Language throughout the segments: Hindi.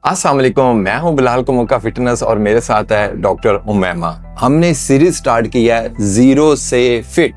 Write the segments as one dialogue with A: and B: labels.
A: अस्सलाम वालेकुम, मैं हूं बिलाल कुमुक्का फिटनेस और मेरे साथ है डॉक्टर उमैमा। हमने सीरीज स्टार्ट किया है जीरो से फिट।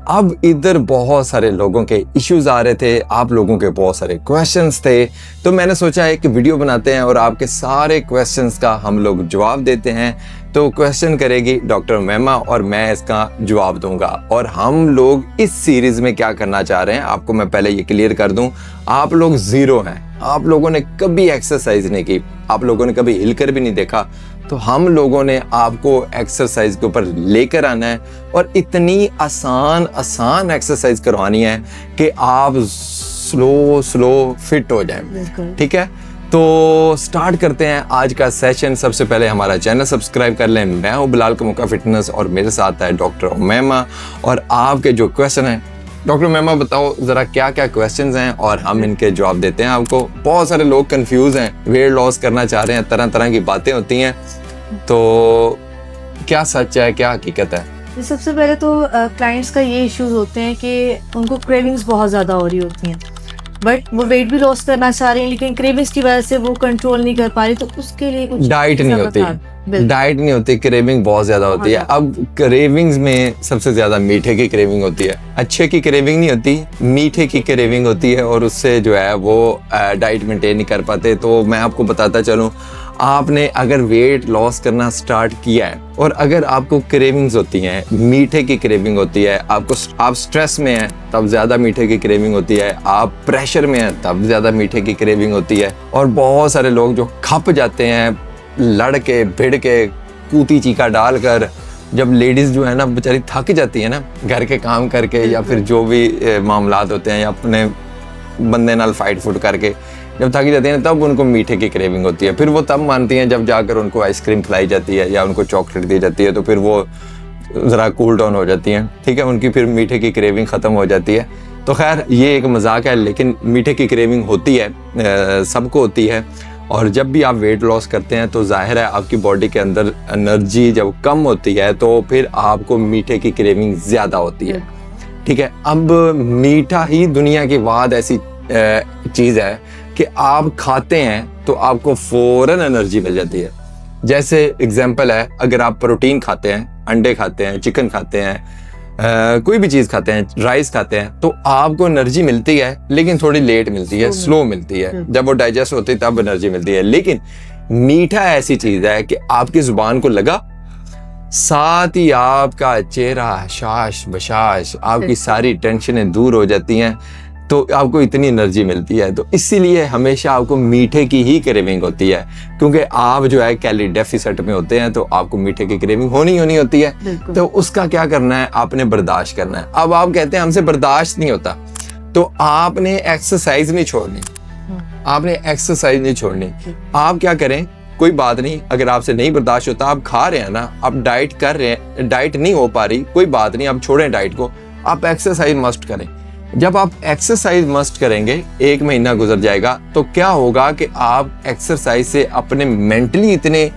A: अब इधर बहुत सारे लोगों के इश्यूज आ रहे थे, आप लोगों के बहुत सारे क्वेश्चंस थे, तो मैंने सोचा एक वीडियो बनाते हैं और आपके सारे क्वेश्चंस का हम लोग जवाब देते हैं। तो क्वेश्चन करेगी डॉक्टर उमैमा और मैं इसका जवाब दूंगा। और हम लोग इस सीरीज में क्या करना चाह रहे हैं, आपको मैं पहले ये क्लियर कर दूं, आप लोग जीरो हैं, आप लोगों ने कभी एक्सरसाइज नहीं की, आप लोगों ने कभी हिलकर भी नहीं देखा, तो हम लोगों ने आपको एक्सरसाइज के ऊपर लेकर आना है और इतनी आसान एक्सरसाइज करवानी है कि आप स्लो फिट हो जाएं। ठीक है, तो स्टार्ट करते हैं आज का सेशन। सबसे पहले हमारा चैनल सब्सक्राइब कर लें। मैं हूं बिलाल कुमुक्का फिटनेस और मेरे साथ है डॉक्टर उमैमा। और आपके जो क्वेश्चन है, डॉक्टर उमैमा बताओ ज़रा क्या क्या क्वेश्चंस हैं और हम इनके जवाब देते हैं आपको। बहुत सारे लोग कंफ्यूज हैं, वेट लॉस करना चाह रहे हैं, तरह तरह की बातें होती हैं, तो क्या सच है, क्या हकीकत है?
B: सबसे पहले तो क्लाइंट्स का ये इश्यूज होते हैं कि उनको क्रेविंग्स बहुत ज़्यादा हो रही होती हैं, बट वो वेट भी लॉस करना चाह रहे हैं लेकिन क्रेविंग्स की वजह से वो कंट्रोल नहीं कर पा रही, तो उसके लिए कुछ
A: डाइट नहीं होती, क्रेविंग बहुत ज्यादा होती है। अब क्रेविंग्स में सबसे ज्यादा मीठे की क्रेविंग होती है, अच्छे की क्रेविंग नहीं होती, मीठे की क्रेविंग होती है और उससे जो है वो डाइट मेंटेन नहीं कर पाते। तो मैं आपको बताता चलूं, आपने अगर वेट लॉस करना स्टार्ट किया है और अगर आपको क्रेविंग्स होती हैं, मीठे की क्रेविंग होती है, आप स्ट्रेस में हैं तब ज़्यादा मीठे की क्रेविंग होती है, आप प्रेशर में हैं तब ज़्यादा मीठे की क्रेविंग होती है। और बहुत सारे लोग जो खप जाते हैं लड़ के भिड़ के कूती चीका डाल कर, जब लेडीज़ जो है ना बेचारी थक जाती है ना घर के काम करके या फिर जो भी मामलात होते हैं या अपने बंदे नाल फाइट फुट करके जब थकी जाती है तब उनको मीठे की क्रेविंग होती है। फिर वो तब मानती हैं जब जाकर उनको आइसक्रीम खिलाई जाती है या उनको चॉकलेट दी जाती है, तो फिर वो ज़रा कूल डाउन हो जाती हैं। ठीक है, उनकी फिर मीठे की क्रेविंग ख़त्म हो जाती है। तो खैर ये एक मजाक है, लेकिन मीठे की क्रेविंग होती है, सबको होती है। और जब भी आप वेट लॉस करते हैं तो जाहिर है आपकी बॉडी के अंदर एनर्जी जब कम होती है तो फिर आपको मीठे की क्रेविंग ज़्यादा होती है। ठीक है, अब मीठा ही दुनिया की वाद ऐसी चीज़ है कि आप खाते हैं तो आपको फौरन एनर्जी मिल जाती है। जैसे एग्जांपल है, अगर आप प्रोटीन खाते हैं, अंडे खाते हैं, चिकन खाते हैं, कोई भी चीज़ खाते हैं, राइस खाते हैं, तो आपको एनर्जी मिलती है लेकिन थोड़ी लेट मिलती है, स्लो मिलती है। जब वो डाइजेस्ट होती है तब एनर्जी मिलती है। लेकिन मीठा ऐसी चीज़ है कि आपकी जुबान को लगा, साथ ही आपका चेहरा हशाश बशाश, आपकी सारी टेंशनें दूर हो जाती हैं, तो आपको इतनी एनर्जी मिलती है। तो इसीलिए हमेशा आपको मीठे की ही क्रेविंग होती है, क्योंकि आप जो है कैलोरी डेफिसिट में होते हैं, तो आपको मीठे की क्रेविंग होनी होती है। तो उसका क्या करना है, आपने बर्दाश्त करना है। अब आप कहते हैं हमसे बर्दाश्त नहीं होता, तो आपने एक्सरसाइज नहीं छोड़नी, आपने एक्सरसाइज नहीं छोड़नी। आप क्या करें, कोई बात नहीं, अगर आपसे नहीं बर्दाश्त होता, आप खा रहे हैं ना, आप डाइट कर रहे हैं, डाइट नहीं हो पा रही, कोई बात नहीं, आप छोड़ें डाइट को, आप एक्सरसाइज मस्ट करें। जब आप एक्सरसाइज मस्ट करेंगे, 1 महीना गुजर जाएगा, तो क्या होगा कि आप एक्सरसाइज से अपने मेंटली इतने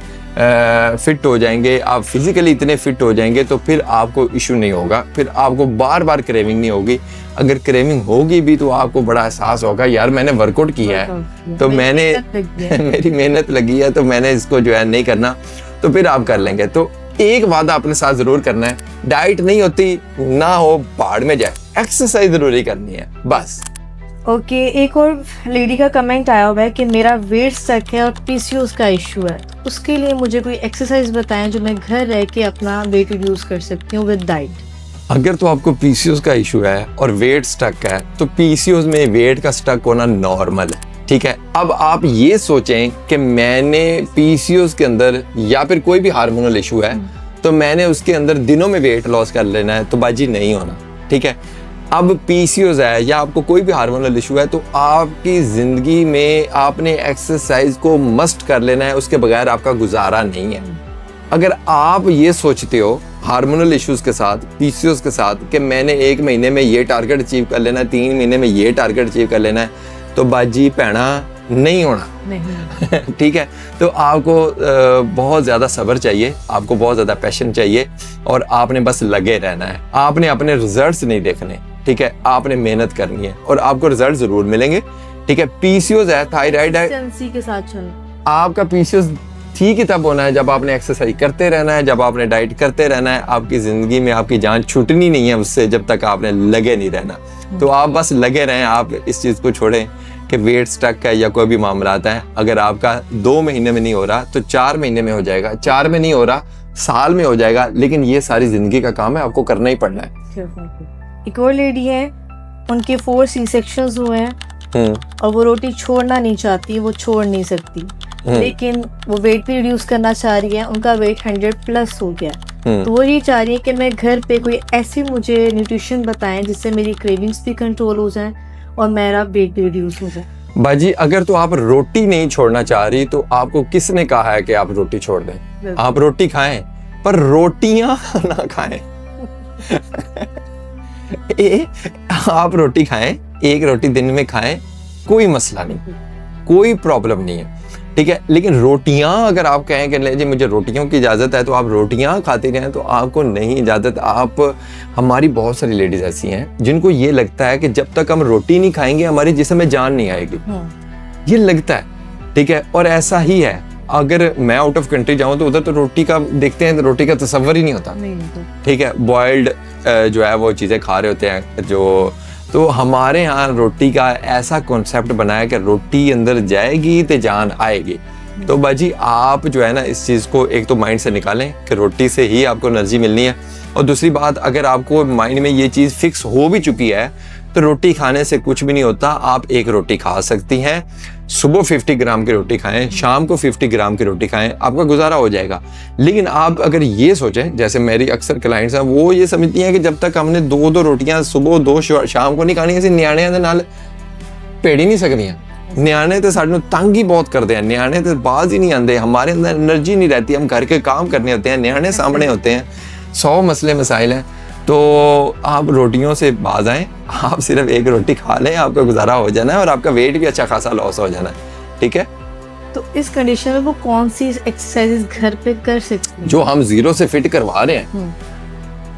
A: फिट हो जाएंगे, आप फिजिकली इतने फिट हो जाएंगे, तो फिर आपको इशू नहीं होगा, फिर आपको बार बार क्रेविंग नहीं होगी। अगर क्रेविंग होगी भी तो आपको बड़ा एहसास होगा, यार मैंने वर्कआउट किया है, तो मैंने मेरी मेहनत लगी है, तो मैंने इसको जो है नहीं करना, तो फिर आप कर लेंगे। तो एक वादा अपने साथ जरूर करना है, डाइट नहीं होती ना हो, पहाड़ में जाए, एक्सरसाइज जरूरी करनी है बस।
B: ओके, एक और लेडी का कमेंट आया हुआ है कि मेरा वेट स्टक है और पीसीओएस का इशू है, उसके लिए मुझे कोई एक्सरसाइज बताएं जो मैं घर रह के अपना वेट रिड्यूस कर सकती हूँ विद डाइट।
A: अगर तो आपको पीसीओएस का इशू है और वेट स्टक है, तो पीसीओएस में वेट का स्टक होना नॉर्मल है। ठीक है, अब आप ये सोचें कि मैंने पीसीओएस के अंदर या फिर कोई भी हार्मोनल इशू है तो मैंने उसके अंदर दिनों में वेट लॉस कर लेना है, तो बाजी नहीं होना। ठीक है, अब पीसीओएस है या आपको कोई भी हार्मोनल इशू है, तो आपकी ज़िंदगी में आपने एक्सरसाइज को मस्ट कर लेना है, उसके बगैर आपका गुजारा नहीं है। अगर आप ये सोचते हो हार्मोनल इश्यूज के साथ, पीसीओएस के साथ, कि मैंने 1 महीने में ये टारगेट अचीव कर लेना है, 3 महीने में ये टारगेट अचीव कर लेना है, तो बाजी पैना नहीं होना नहीं। ठीक है, तो आपको बहुत ज़्यादा सब्र चाहिए, आपको बहुत ज़्यादा पैशन चाहिए और आपने बस लगे रहना है, आपने अपने रिजल्ट्स नहीं देखने। ठीक है, आपने मेहनत करनी है और आपको रिजल्ट ज़रूर मिलेंगे। ठीक है, पीसीओएस है, थायराइड है,
B: कंसिस्टेंसी के साथ चलना।
A: आपका पीसीओएस ठीक ही तब होना है जब आपने एक्सरसाइज करते रहना है, जब आपने डाइट करते रहना है। आपकी ज़िंदगी में आपकी जान छूटनी नहीं है उससे जब तक आपने लगे नहीं रहना। तो आप बस लगे रहें, आप इस चीज़ को छोड़ें कि वेट स्टक है या कोई भी मामला आता है। अगर आपका 2 महीने में नहीं हो रहा तो 4 महीने में हो जाएगा, 4 में नहीं हो रहा साल में हो जाएगा, लेकिन ये सारी ज़िंदगी का काम है, आपको करना ही पड़ना है।
B: एक और लेडी है, उनके 4 C-sections हुए हैं और वो रोटी छोड़ना नहीं चाहती, वो छोड़ नहीं सकती, लेकिन वो वेट भी रिड्यूस करना चाह रही है। उनका वेट 100+ हो गया, तो वो ये चाह रही है कि मैं घर पे कोई ऐसी मुझे न्यूट्रिशन बताएं जिससे मेरी क्रेविंग्स भी कंट्रोल हो जाएं और मेरा वेट भी रिड्यूस हो जाए।
A: बाजी, अगर तो आप रोटी नहीं छोड़ना चाह रही तो आपको किसने कहा है कि आप रोटी छोड़ दें? आप रोटी खाएं पर रोटियां ना खाएं। आप रोटी खाएं, 1 रोटी दिन में खाएं, कोई मसला नहीं, कोई प्रॉब्लम नहीं है, ठीक है। लेकिन रोटियां अगर आप कहें कि नहीं जी मुझे रोटियों की इजाज़त है, तो आप रोटियां खाते रहें, तो आपको नहीं इजाज़त। आप, हमारी बहुत सारी लेडीज़ ऐसी हैं जिनको ये लगता है कि जब तक हम रोटी नहीं खाएंगे हमारे जिस्म में जान नहीं आएगी, ये लगता है, ठीक है। और ऐसा ही है, अगर मैं आउट ऑफ कंट्री जाऊं तो उधर तो रोटी का देखते हैं तो रोटी का तस्वर ही नहीं होता, ठीक है। बॉइल्ड जो है वो चीज़ें खा रहे होते हैं जो, तो हमारे यहाँ रोटी का ऐसा कॉन्सेप्ट बनाया कि रोटी अंदर जाएगी तो जान आएगी। तो बाजी आप जो है ना इस चीज़ को एक तो माइंड से निकालें कि रोटी से ही आपको एनर्जी मिलनी है। और दूसरी बात, अगर आपको माइंड में ये चीज़ फिक्स हो भी चुकी है तो रोटी खाने से कुछ भी नहीं होता। आप 1 रोटी खा सकती हैं, सुबह 50 ग्राम की रोटी खाएं, शाम को 50 ग्राम की रोटी खाएं, आपका गुजारा हो जाएगा। लेकिन आप अगर ये सोचें, जैसे मेरी अक्सर क्लाइंट्स हैं वो ये समझती हैं कि जब तक हमने 2 रोटियां सुबह 2 शाम को नहीं खानी, ऐसे न्याणे दे नाल पेड़ ही नहीं सकदियां। न्याणे तो सानू तंग ही बहुत करते हैं, न्याणे तो बाज ही नहीं आते, हमारे अंदर एनर्जी नहीं रहती, हम घर के काम करने होते हैं, न्याणे सामने होते हैं, 100 मसले मसाइल हैं। तो आप रोटियों से बाज आएँ, आप सिर्फ 1 रोटी खा लें, आपका गुजारा हो जाना है और आपका वेट भी अच्छा खासा लॉस हो जाना है, ठीक है।
B: तो इस कंडीशन में वो कौन सी एक्सरसाइजेस घर पे कर सकते हैं
A: जो हम 0 से फिट करवा रहे हैं,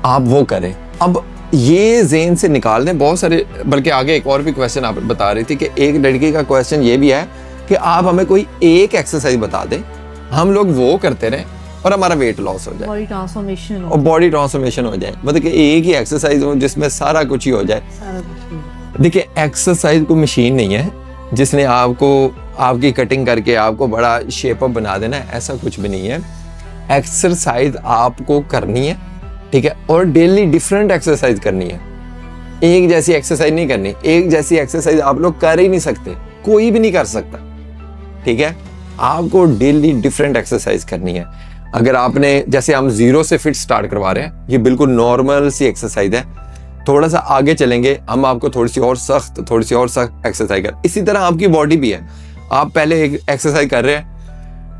A: आप वो करें। अब ये ज़हन से निकाल दें, बहुत सारे, बल्कि आगे एक और भी क्वेश्चन आप बता रही थी कि एक लड़की का क्वेश्चन ये भी है कि आप हमें कोई एक एक्सरसाइज बता दें, हम लोग वो करते रहें और हमारा वेट लॉस हो जाए,
B: बॉडी ट्रांसफॉर्मेशन
A: और बॉडी ट्रांसफॉर्मेशन हो जाए, मतलब कि एक ही एक्सरसाइज हो जिसमें सारा कुछ ही हो जाए। देखिए, एक्सरसाइज कोई मशीन नहीं है जिसने आपको आपकी कटिंग करके आपको बड़ा शेप अप बना देना है, ऐसा कुछ भी नहीं है। एक्सरसाइज आपको करनी है, ठीक है, और डेली डिफरेंट एक्सरसाइज करनी है। एक जैसी एक्सरसाइज नहीं करनी, एक जैसी एक्सरसाइज आप लोग कर ही नहीं सकते, कोई भी नहीं कर सकता, ठीक है। आपको डेली डिफरेंट एक्सरसाइज करनी है। अगर आपने, जैसे हम 0 से फिट स्टार्ट करवा रहे हैं, ये बिल्कुल नॉर्मल सी एक्सरसाइज है। थोड़ा सा आगे चलेंगे हम आपको थोड़ी सी और सख्त एक्सरसाइज कर, इसी तरह आपकी बॉडी भी है। आप पहले एक एक्सरसाइज कर रहे हैं,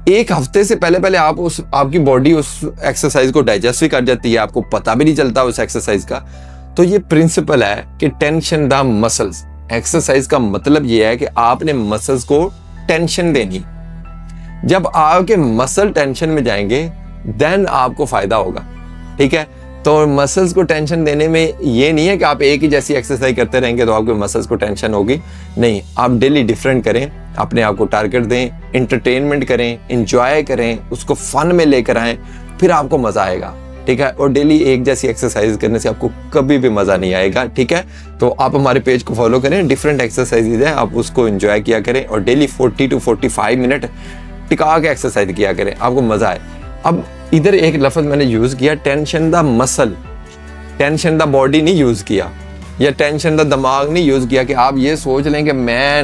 A: 1 हफ्ते से पहले आप आपकी बॉडी उस एक्सरसाइज को डाइजेस्ट भी कर जाती है, आपको पता भी नहीं चलता उस एक्सरसाइज का। तो ये प्रिंसिपल है कि टेंशन द मसल्स। एक्सरसाइज का मतलब ये है कि आपने मसल्स को टेंशन देनी। जब आपके मसल टेंशन में जाएंगे देन आपको फायदा होगा, ठीक है। तो मसल्स को टेंशन देने में ये नहीं है कि आप एक ही जैसी एक्सरसाइज करते रहेंगे तो आपके मसल्स को टेंशन होगी, नहीं। आप डेली डिफरेंट करें, अपने आप को टारगेट दें, एंटरटेनमेंट करें, एंजॉय करें, उसको फन में लेकर आएं, फिर आपको मजा आएगा, ठीक है। और डेली एक जैसी एक्सरसाइज करने से आपको कभी भी मजा नहीं आएगा, ठीक है। तो आप हमारे पेज को फॉलो करें, डिफरेंट एक्सरसाइजेज हैं, आप उसको एंजॉय किया करें और डेली 40 to 45 मिनट टिका के एक्सरसाइज किया करें, आपको मजा आए। अब इधर एक लफ्ज मैंने यूज किया, tension the muscle, tension the body नहीं यूज किया, या टेंशन द दिमाग नहीं यूज किया कि आप ये सोच लें कि मैं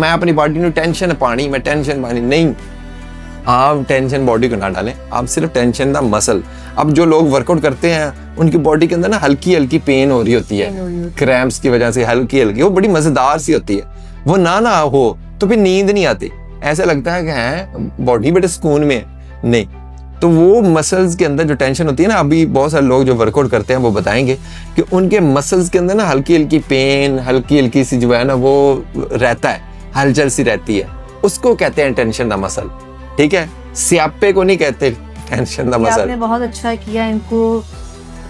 A: अपनी बॉडी में टेंशन पानी, मैं टेंशन पानी, नहीं। आप टेंशन बॉडी को ना डालें, आप सिर्फ टेंशन द मसल। अब जो लोग वर्कआउट करते हैं उनकी बॉडी के अंदर ना हल्की हल्की पेन हो रही होती है, क्रैम्प्स की वजह से हल्की हल्की, वो बड़ी मजेदार सी होती है। वो ना हो तो फिर नींद नहीं आती, ऐसा लगता है कि है बॉडी बड़े सुकून में है, नहीं। तो वो मसल्स के अंदर जो टेंशन होती है ना, अभी बहुत सारे लोग जो वर्कआउट करते हैं वो बताएंगे कि उनके मसल्स के अंदर ना हल्की हल्की पेन, हल्की हल्की सी जो है ना वो रहता है, हलचल सी रहती है, उसको कहते हैं टेंशन द मसल, ठीक है। स्यापे को नहीं कहते टेंशन द मसल।
B: आपने बहुत अच्छा किया, इनको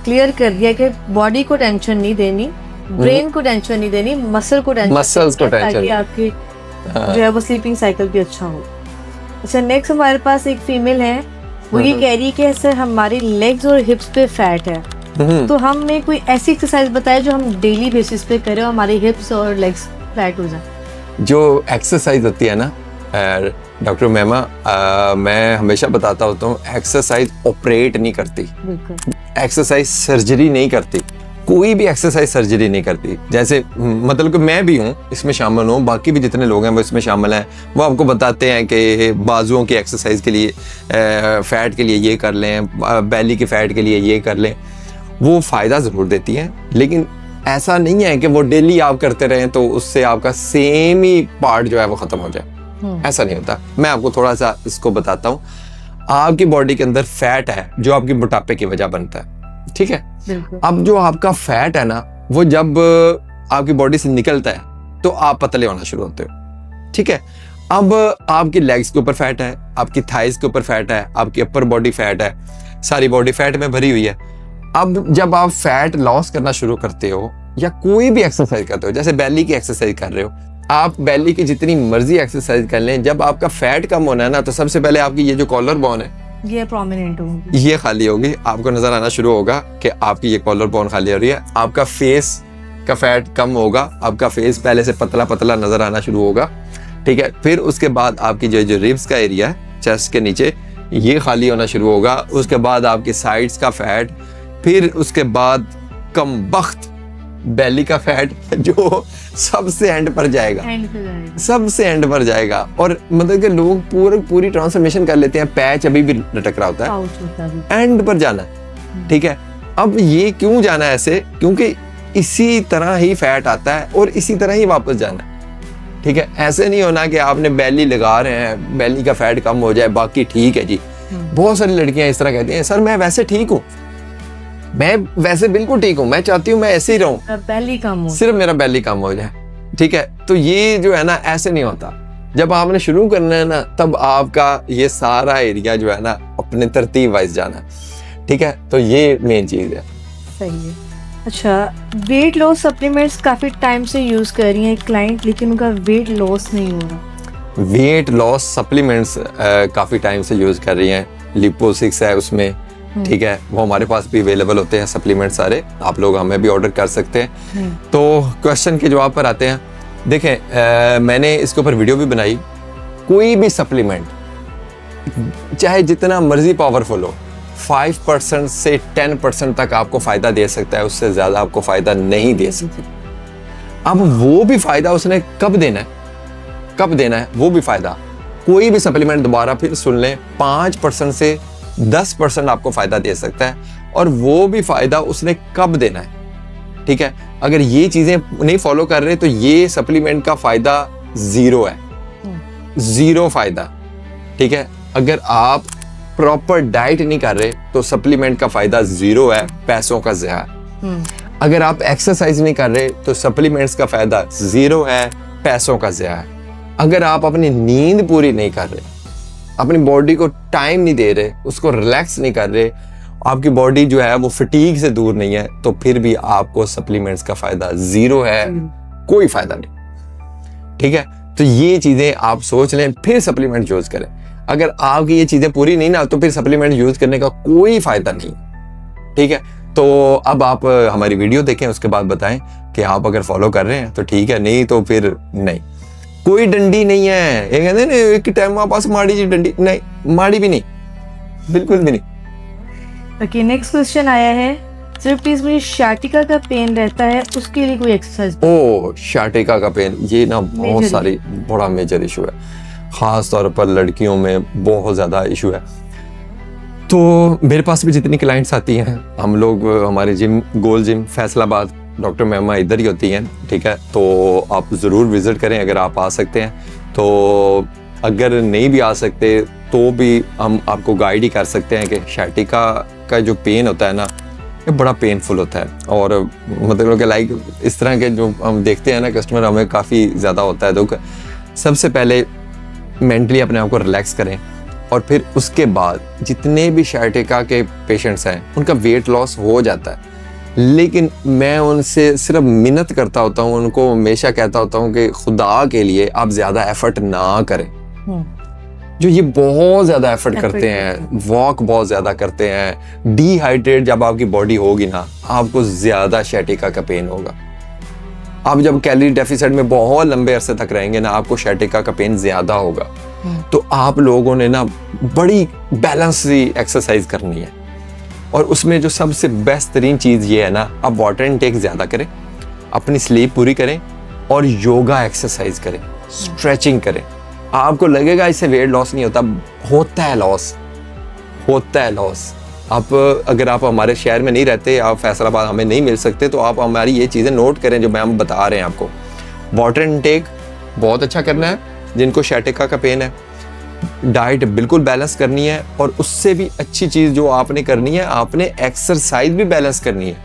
B: क्लियर कर दिया कि बॉडी को टेंशन नहीं देनी, ब्रेन को टेंशन नहीं देनी, मसल्स को टेंशन,
A: आपकी
B: जो है वो स्लीपिंग साइकिल भी अच्छा हो। अच्छा, नेक्स्ट हमारे पास एक फीमेल है, वो ये कह रही है कि सर हमारी लेग्स और हिप्स पे फैट है, तो हमें कोई ऐसी एक्सरसाइज बताए जो हम डेली बेसिस पे करें और हमारी हिप्स और लेग्स फ्लैट हो जाए।
A: जो एक्सरसाइज होती है ना डॉक्टर मैमा, मैं हमेशा बताता होता हूँ, एक्सरसाइज ऑपरेट नहीं करती, एक्सरसाइज सर्जरी नहीं करती, कोई भी एक्सरसाइज सर्जरी नहीं करती। जैसे मतलब कि मैं भी हूँ इसमें शामिल हूँ, बाकी भी जितने लोग हैं वो इसमें शामिल हैं, वो आपको बताते हैं कि बाजुओं की एक्सरसाइज के लिए, फैट के लिए ये कर लें, बैली के फैट के लिए ये कर लें, वो फ़ायदा ज़रूर देती हैं, लेकिन ऐसा नहीं है कि वो डेली आप करते रहें तो उससे आपका सेम ही पार्ट जो है वो ख़त्म हो जाए, ऐसा नहीं होता। मैं आपको थोड़ा सा इसको बताता हूँ। आपकी बॉडी के अंदर फैट है जो आपकी मोटापे की वजह बनता है, ठीक है। अब जो आपका फैट है ना, वो जब आपकी बॉडी से निकलता है तो आप पतले होना शुरू होते हो, ठीक है। अब आपकी लेग्स के ऊपर फैट है, आपकी थाइज के ऊपर फैट है, आपकी अपर बॉडी फैट है, सारी बॉडी फैट में भरी हुई है। अब जब आप फैट लॉस करना शुरू करते हो या कोई भी एक्सरसाइज करते हो, जैसे बैली की एक्सरसाइज कर रहे हो, आप बैली की जितनी मर्जी एक्सरसाइज कर लें, जब आपका फैट कम होना है ना, तो सबसे पहले आपकी ये जो कॉलर बोन है
B: ये प्रोमिनेंट होगी,
A: ये खाली होगी, आपको नजर आना शुरू होगा कि आपकी ये कॉलर बोन खाली हो रही है। आपका फेस का फैट कम होगा, आपका फेस पहले से पतला पतला नजर आना शुरू होगा, ठीक है। फिर उसके बाद आपकी जो रिब्स का एरिया है चेस्ट के नीचे, ये खाली होना शुरू होगा। उसके बाद आपकी साइड्स का फैट, फिर उसके बाद कमबख्त बैली का फैट जो सबसे एंड पर जाएगा, सबसे एंड पर जाएगा। और मतलब कि लोग पूरी ट्रांसफॉर्मेशन कर लेते हैं, पैच अभी भी लटक रहा होता है, एंड पर जाना है, ठीक है। अब ये क्यों जाना है ऐसे, क्योंकि इसी तरह ही फैट आता है और इसी तरह ही वापस जाना है, ठीक है। ऐसे नहीं होना कि आपने बैली लगा रहे हैं, बैली का फैट कम हो जाए बाकी ठीक है जी। बहुत सारी लड़कियां इस तरह कहती हैं, सर मैं वैसे ठीक हूँ, मैं वैसे बिल्कुल ठीक हूँ, मैं चाहती हूँ मैं ऐसे ही रहूं,
B: बैली कम हो,
A: सिर्फ मेरा बैली कम हो जाए, ठीक है। तो ये जो है ना, ऐसे नहीं होता। जब आपने शुरू करना है ना, तब आपका ये सारा एरिया जो है ना अपने तरतीब वाइज जाना है, ठीक है। तो ये मेन चीज है।
B: सही है। अच्छा, वेट लॉस सप्लीमेंट्स काफी टाइम से यूज कर रही है क्लाइंट, लेकिन उनका वेट लॉस नहीं हो रहा।
A: वेट लॉस सप्लीमेंट्स काफी टाइम से यूज कर रही हैं, लिपो6 है उसमें, ठीक है। वो हमारे पास भी अवेलेबल होते हैं सप्लीमेंट सारे, आप लोग हमें भी ऑर्डर कर सकते हैं। तो क्वेश्चन के जवाब पर आते हैं। देखें, मैंने इसके ऊपर वीडियो भी बनाई। कोई भी सप्लीमेंट चाहे जितना मर्जी पावरफुल हो, 5% से 10% तक आपको फायदा दे सकता है, उससे ज्यादा आपको फायदा नहीं दे सकता। अब वो भी फायदा उसने कब देना है वो भी फायदा। कोई भी सप्लीमेंट, दोबारा फिर सुन लें, 5% से 10% आपको फायदा दे सकता है, और वो भी फायदा उसने कब देना है, ठीक है। अगर ये चीजें नहीं फॉलो कर रहे तो ये सप्लीमेंट का फायदा जीरो है, जीरो फायदा, ठीक है। अगर आप प्रॉपर डाइट नहीं कर रहे तो सप्लीमेंट का फायदा जीरो है, पैसों का ज़या। अगर आप एक्सरसाइज नहीं कर रहे तो सप्लीमेंट्स का फायदा जीरो है, पैसों का ज़या है। अगर आप अपनी नींद पूरी नहीं कर रहे, अपनी बॉडी को टाइम नहीं दे रहे, उसको रिलैक्स नहीं कर रहे, आपकी बॉडी जो है वो फटीग से दूर नहीं है, तो फिर भी आपको सप्लीमेंट्स का फायदा जीरो है, कोई फायदा नहीं, ठीक है। तो ये चीजें आप सोच लें, फिर सप्लीमेंट यूज करें। अगर आपकी ये चीजें पूरी नहीं ना, तो फिर सप्लीमेंट यूज करने का कोई फायदा नहीं, ठीक है। तो अब आप हमारी वीडियो देखें, उसके बाद बताएं कि आप अगर फॉलो कर रहे हैं तो ठीक है, नहीं तो फिर नहीं। कोई डंडी नहीं है, ये कहते हैं ना एक टाइम वापस माड़ी जी डंडी, नहीं, माड़ी भी नहीं, बिल्कुल भी नहीं।
B: ओके, नेक्स्ट क्वेश्चन आया है, सर प्लीज मुझे शाटिका का पेन रहता है, उसके लिए कोई एक्सरसाइज?
A: ओ, शाटिका का पेन, ये ना बहुत सारी बड़ा मेजर इशू है, खास तौर पर लड़कियों में बहुत ज्यादा इशू है। तो मेरे पास भी जितनी क्लाइंट्स आती हैं, हम लोग हमारे जिम, गोल जिम फैसलाबाद, डॉक्टर मैमा इधर ही होती हैं, ठीक है। तो आप ज़रूर विज़िट करें अगर आप आ सकते हैं। तो अगर नहीं भी आ सकते तो भी हम आपको गाइड ही कर सकते हैं कि शाटिका का जो पेन होता है ना, ये बड़ा पेनफुल होता है, और मतलब कि लाइक इस तरह के जो हम देखते हैं ना कस्टमर, हमें काफ़ी ज़्यादा होता है दुख। सबसे पहले मेंटली अपने आप को रिलैक्स करें, और फिर उसके बाद जितने भी शाटिका के पेशेंट्स हैं उनका वेट लॉस हो जाता है, लेकिन मैं उनसे सिर्फ मिन्नत करता होता हूँ, उनको हमेशा कहता होता हूँ कि खुदा के लिए आप ज़्यादा एफर्ट ना करें। जो ये बहुत ज्यादा एफर्ट करते हैं, वॉक बहुत ज्यादा करते हैं, डिहाइड्रेट जब आपकी बॉडी होगी ना, आपको ज्यादा शैटिका का पेन होगा। आप जब कैलोरी डेफिसिट में बहुत लंबे अरसे तक रहेंगे ना, आपको शैटिका का पेन ज्यादा होगा। तो आप लोगों ने ना बड़ी बैलेंस सी एक्सरसाइज करनी है, और उसमें जो सबसे बेस्ट तरीन चीज ये है ना, आप वाटर इनटेक ज्यादा करें, अपनी स्लीप पूरी करें, और योगा एक्सरसाइज करें, स्ट्रेचिंग करें। आपको लगेगा इससे वेट लॉस नहीं होता, होता है लॉस, होता है लॉस। आप अगर आप हमारे शहर में नहीं रहते, आप फैसलाबाद हमें नहीं मिल सकते, तो आप हमारी ये चीज़ें नोट करें जो मैं हम बता रहे हैं आपको। वाटर इनटेक बहुत अच्छा करना है जिनको शैटिका का पेन है, डाइट बिल्कुल बैलेंस करनी है, और उससे भी अच्छी चीज़ जो आपने करनी है, आपने एक्सरसाइज भी बैलेंस करनी है।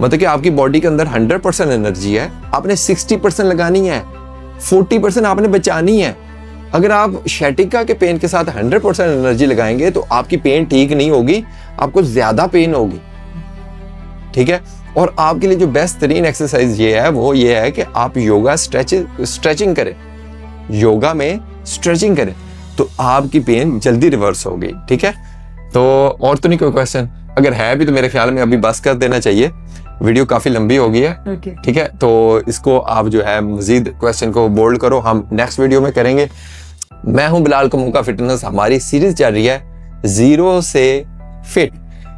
A: मतलब कि आपकी बॉडी के अंदर 100% एनर्जी है, आपने 60% लगानी है, 40% आपने बचानी है। अगर आप शैटिका के पेन के साथ 100% एनर्जी लगाएंगे तो आपकी पेन ठीक नहीं होगी, आपको ज्यादा पेन होगी, ठीक है। और आपके लिए जो बेस्ट तरीन एक्सरसाइज ये है, वो ये है कि आप योगा स्ट्रेचिंग करें, योगा में स्ट्रेचिंग करें, तो आपकी पेन जल्दी रिवर्स होगी, ठीक है। तो और तो नहीं कोई क्वेश्चन? अगर है भी तो मेरे ख्याल में अभी बस कर देना चाहिए, वीडियो काफी लंबी हो गई है, ठीक है। तो इसको आप जो है मजीद क्वेश्चन को बोल्ड करो, हम नेक्स्ट वीडियो में करेंगे। मैं हूं बिलाल कमूका फिटनेस, हमारी सीरीज चल रही है 0 से फिट।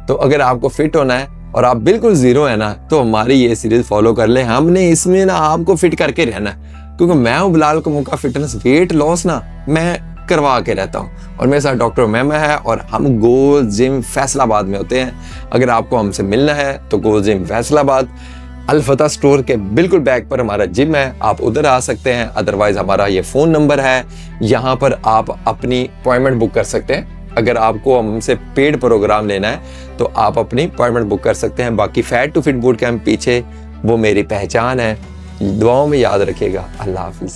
A: तो अगर आपको फिट होना है और आप बिल्कुल जीरो है ना, तो हमारी ये सीरीज फॉलो कर ले। हमने इसमें ना आपको फिट करके रहना है, क्योंकि मैं हूं बिलाल कमूका फिटनेस। वेट लॉस ना मैं करवा के रहता हूँ, और मेरे साथ डॉक्टर उमैमा है, और हम गोल जिम फैसलाबाद में होते हैं। अगर आपको हमसे मिलना है तो गोल जिम फैसलाबाद अल-फतह स्टोर के बिल्कुल बैक पर हमारा जिम है, आप उधर आ सकते हैं। अदरवाइज हमारा ये फ़ोन नंबर है, यहाँ पर आप अपनी अपॉइंटमेंट बुक कर सकते हैं। अगर आपको हमसे पेड प्रोग्राम लेना है तो आप अपनी अपॉइंटमेंट बुक कर सकते हैं। बाकी fat to fit boot camp पीछे वो मेरी पहचान है। दुआओं में याद रखिएगा। अल्लाह हाफिज़।